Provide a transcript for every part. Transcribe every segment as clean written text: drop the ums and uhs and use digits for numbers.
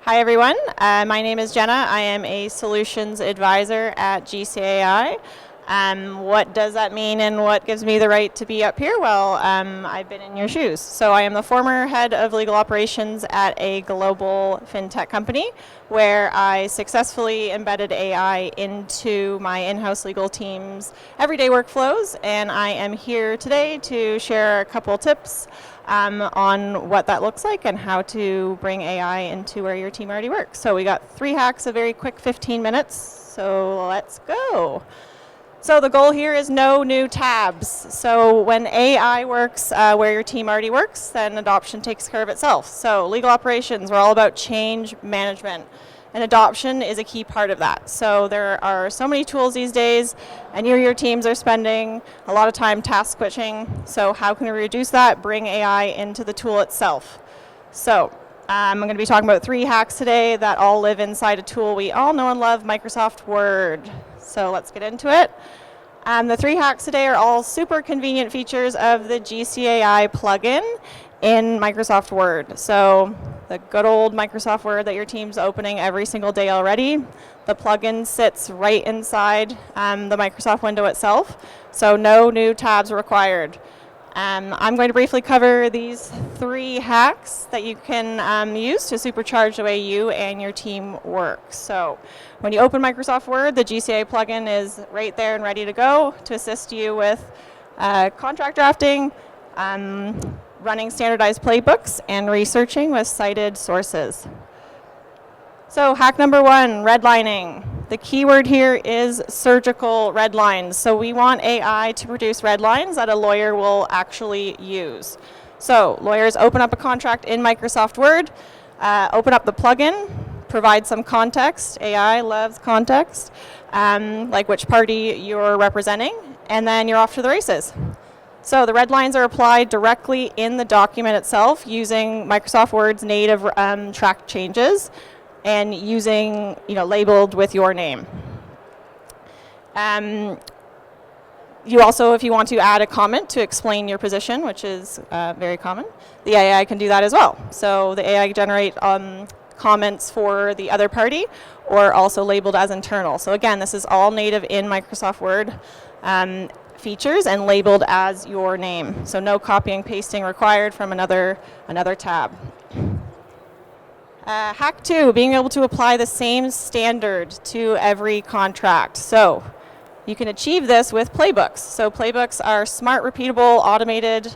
Hi everyone, my name is Jenna. I am a solutions advisor at GCAI. What does that mean and what gives me the right to be up here? Well, I've been in your shoes. So I am the former head of legal operations at a global fintech company where I successfully embedded AI into my in-house legal team's everyday workflows, and I am here today to share a couple tips on what that looks like and how to bring AI into where your team already works. So we got 3 hacks, a very quick 15 minutes, so let's go. So the goal here is no new tabs. So when AI works where your team already works, then adoption takes care of itself. So legal operations, we're all about change management, and adoption is a key part of that. So there are so many tools these days, and your teams are spending a lot of time task switching. So how can we reduce that? Bring AI into the tool itself. So I'm going to be talking about 3 hacks today that all live inside a tool we all know and love, Microsoft Word. So let's get into it. The 3 hacks today are all super convenient features of the GCAI plugin in Microsoft Word. So the good old Microsoft Word that your team's opening every single day already, the plugin sits right inside the Microsoft window itself, so no new tabs required. I'm going to briefly cover these 3 hacks that you can use to supercharge the way you and your team work. So when you open Microsoft Word, the GCA plugin is right there and ready to go to assist you with contract drafting, running standardized playbooks, and researching with cited sources. So hack number 1, redlining. The keyword here is surgical red lines. So we want AI to produce red lines that a lawyer will actually use. So lawyers open up a contract in Microsoft Word, open up the plugin, provide some context. AI loves context, like which party you're representing, and then you're off to the races. So the red lines are applied directly in the document itself using Microsoft Word's native track changes, and using, labeled with your name. You also, if you want to add a comment to explain your position, which is very common, the AI can do that as well. So the AI generate comments for the other party, or also labeled as internal. So again, this is all native in Microsoft Word features and labeled as your name. So no copying, pasting required from another tab. Hack 2, being able to apply the same standard to every contract. So you can achieve this with playbooks. So playbooks are smart, repeatable, automated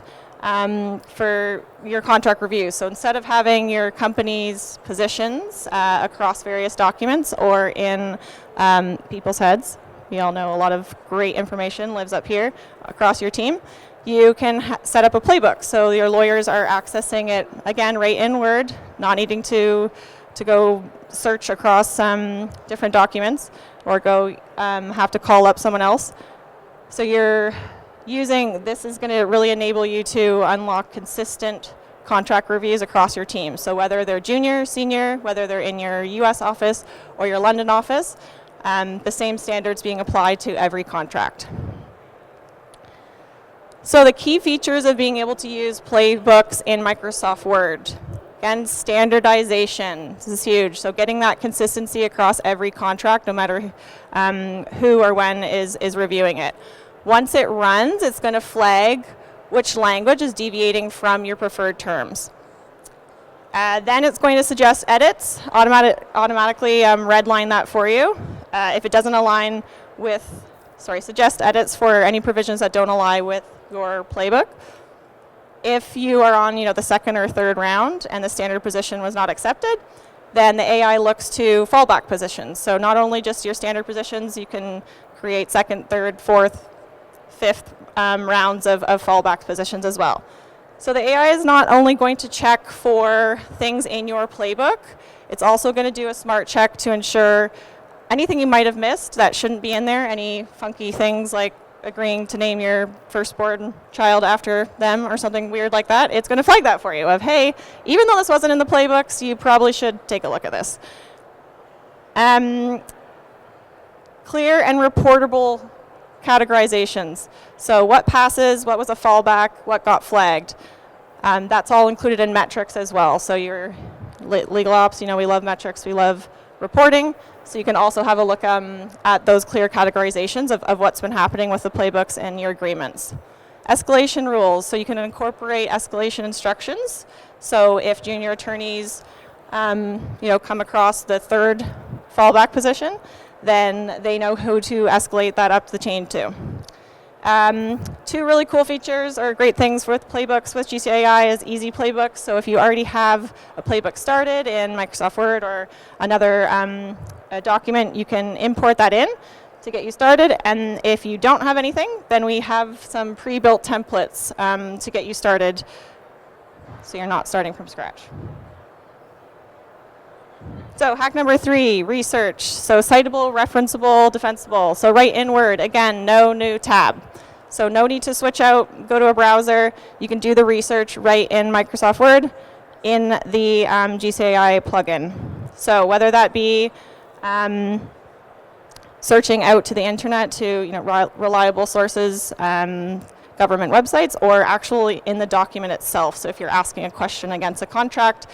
for your contract review. So instead of having your company's positions across various documents or in people's heads, we all know a lot of great information lives up here across your team, you can set up a playbook. So your lawyers are accessing it, again, right in Word, not needing to go search across different documents or go have to call up someone else. So you're using, this is going to really enable you to unlock consistent contract reviews across your team. So whether they're junior, senior, whether they're in your US office or your London office, the same standards being applied to every contract. So the key features of being able to use playbooks in Microsoft Word. Again, standardization. This is huge. So getting that consistency across every contract, no matter who or when is reviewing it. Once it runs, it's going to flag which language is deviating from your preferred terms. Then it's going to suggest edits, automatically redline that for you. If it doesn't align with, suggest edits for any provisions that don't align with your playbook. If you are on, the second or third round and the standard position was not accepted, then the AI looks to fallback positions. So not only just your standard positions, you can create second, third, fourth, fifth rounds of fallback positions as well. So the AI is not only going to check for things in your playbook, it's also going to do a smart check to ensure anything you might have missed that shouldn't be in there, any funky things like agreeing to name your firstborn child after them or something weird like that, it's going to flag that for you of, hey, even though this wasn't in the playbooks, you probably should take a look at this. Clear and reportable categorizations. So what passes, what was a fallback, what got flagged. That's all included in metrics as well. So your legal ops, we love metrics, we love reporting. So you can also have a look at those clear categorizations of what's been happening with the playbooks and your agreements. Escalation rules, so you can incorporate escalation instructions. So if junior attorneys come across the third fallback position, then they know who to escalate that up the chain to. Two really cool features or great things with playbooks with GCAI is easy playbooks. So if you already have a playbook started in Microsoft Word or another a document, you can import that in to get you started. And if you don't have anything, then we have some pre-built templates to get you started so you're not starting from scratch. So hack number 3, research. So citable, referenceable, defensible. So write in Word. Again, no new tab. So no need to switch out, go to a browser. You can do the research right in Microsoft Word in the GCAI plugin. So whether that be searching out to the internet to reliable sources, government websites, or actually in the document itself. So if you're asking a question against a contract,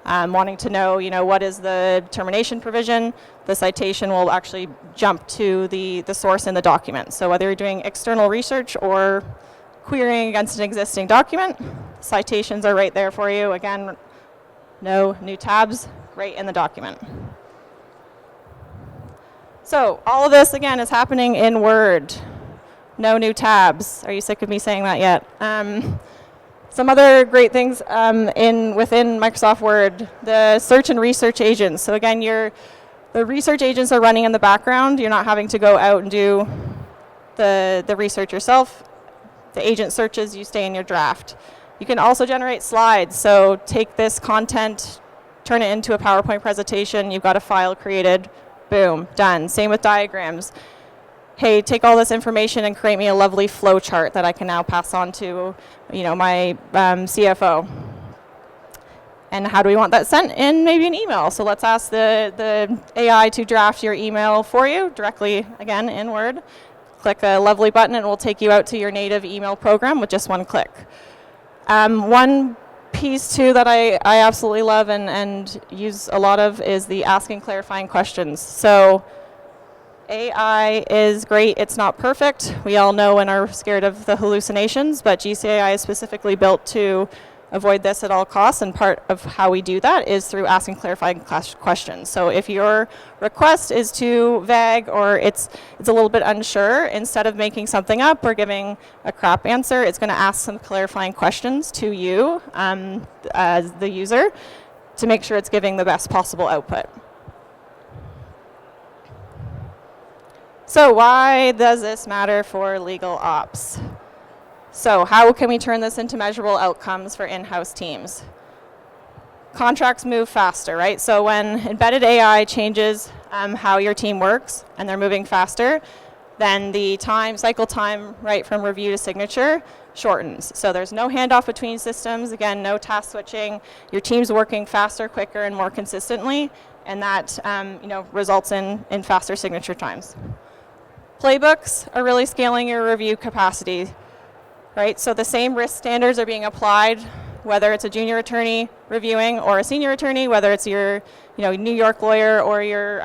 wanting to know, what is the termination provision, the citation will actually jump to the source in the document. So whether you're doing external research or querying against an existing document, citations are right there for you. Again, no new tabs, right in the document. So all of this, again, is happening in Word. No new tabs. Are you sick of me saying that yet? Some other great things within Microsoft Word, the search and research agents. So again, the research agents are running in the background. You're not having to go out and do the research yourself. The agent searches, you stay in your draft. You can also generate slides. So take this content, turn it into a PowerPoint presentation. You've got a file created. Boom, done. Same with diagrams. Hey, take all this information and create me a lovely flow chart that I can now pass on to, my CFO. And how do we want that sent? In maybe an email. So let's ask the AI to draft your email for you directly, again, in Word. Click a lovely button and it will take you out to your native email program with just one click. One piece too that I absolutely love and use a lot of is the asking clarifying questions. So AI is great, it's not perfect. We all know and are scared of the hallucinations, but GCAI is specifically built to avoid this at all costs, and part of how we do that is through asking clarifying questions. So if your request is too vague or it's a little bit unsure, instead of making something up or giving a crap answer, it's going to ask some clarifying questions to you as the user to make sure it's giving the best possible output. So why does this matter for legal ops? So how can we turn this into measurable outcomes for in-house teams? Contracts move faster, right? So when embedded AI changes how your team works and they're moving faster, then the cycle time, right, from review to signature shortens. So there's no handoff between systems. Again, no task switching. Your team's working faster, quicker, and more consistently, and that results in faster signature times. Playbooks are really scaling your review capacity. Right, so the same risk standards are being applied, whether it's a junior attorney reviewing or a senior attorney, whether it's your New York lawyer or your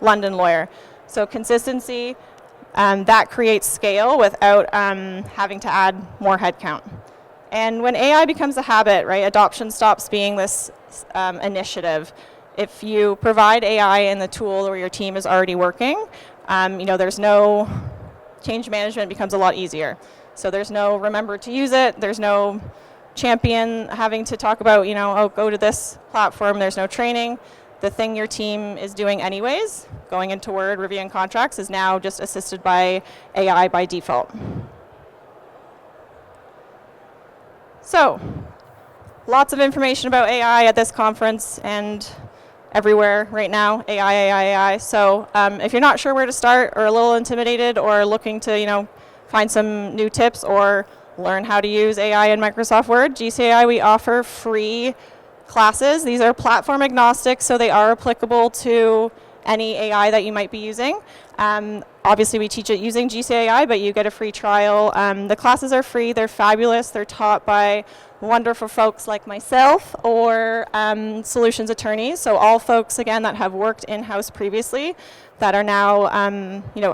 London lawyer. So consistency, that creates scale without having to add more headcount. And when AI becomes a habit, right, adoption stops being this initiative. If you provide AI in the tool where your team is already working, there's no change management becomes a lot easier. So there's no remember to use it. There's no champion having to talk about, go to this platform. There's no training. The thing your team is doing anyways, going into Word, reviewing contracts, is now just assisted by AI by default. So lots of information about AI at this conference and everywhere right now, AI. So if you're not sure where to start or a little intimidated or looking to, find some new tips or learn how to use AI in Microsoft Word, GCAI, we offer free classes. These are platform agnostic, so they are applicable to any AI that you might be using. obviously we teach it using GCAI, but you get a free trial. The classes are free, they're fabulous, they're taught by wonderful folks like myself or solutions attorneys, so all folks, again, that have worked in-house previously that are now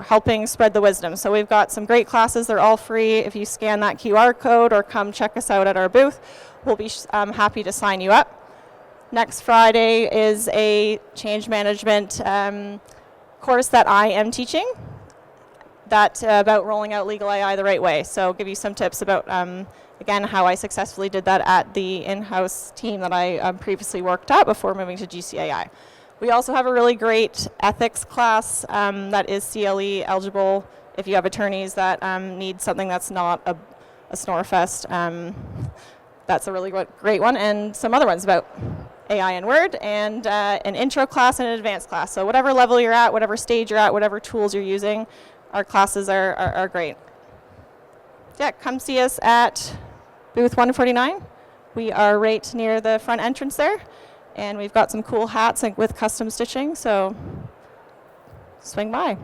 helping spread the wisdom. So we've got some great classes, they're all free. If you scan that QR code or come check us out at our booth, we'll be happy to sign you up. Next Friday is a change management course that I am teaching about rolling out legal AI the right way. So I'll give you some tips about, again, how I successfully did that at the in-house team that I previously worked at before moving to GCAI. We also have a really great ethics class that is CLE eligible if you have attorneys that need something that's not a snorefest. That's a really great one, and some other ones about AI in Word, and an intro class and an advanced class. So whatever level you're at, whatever stage you're at, whatever tools you're using, our classes are great. Yeah, come see us at booth 149. We are right near the front entrance there, and we've got some cool hats with custom stitching, so swing by.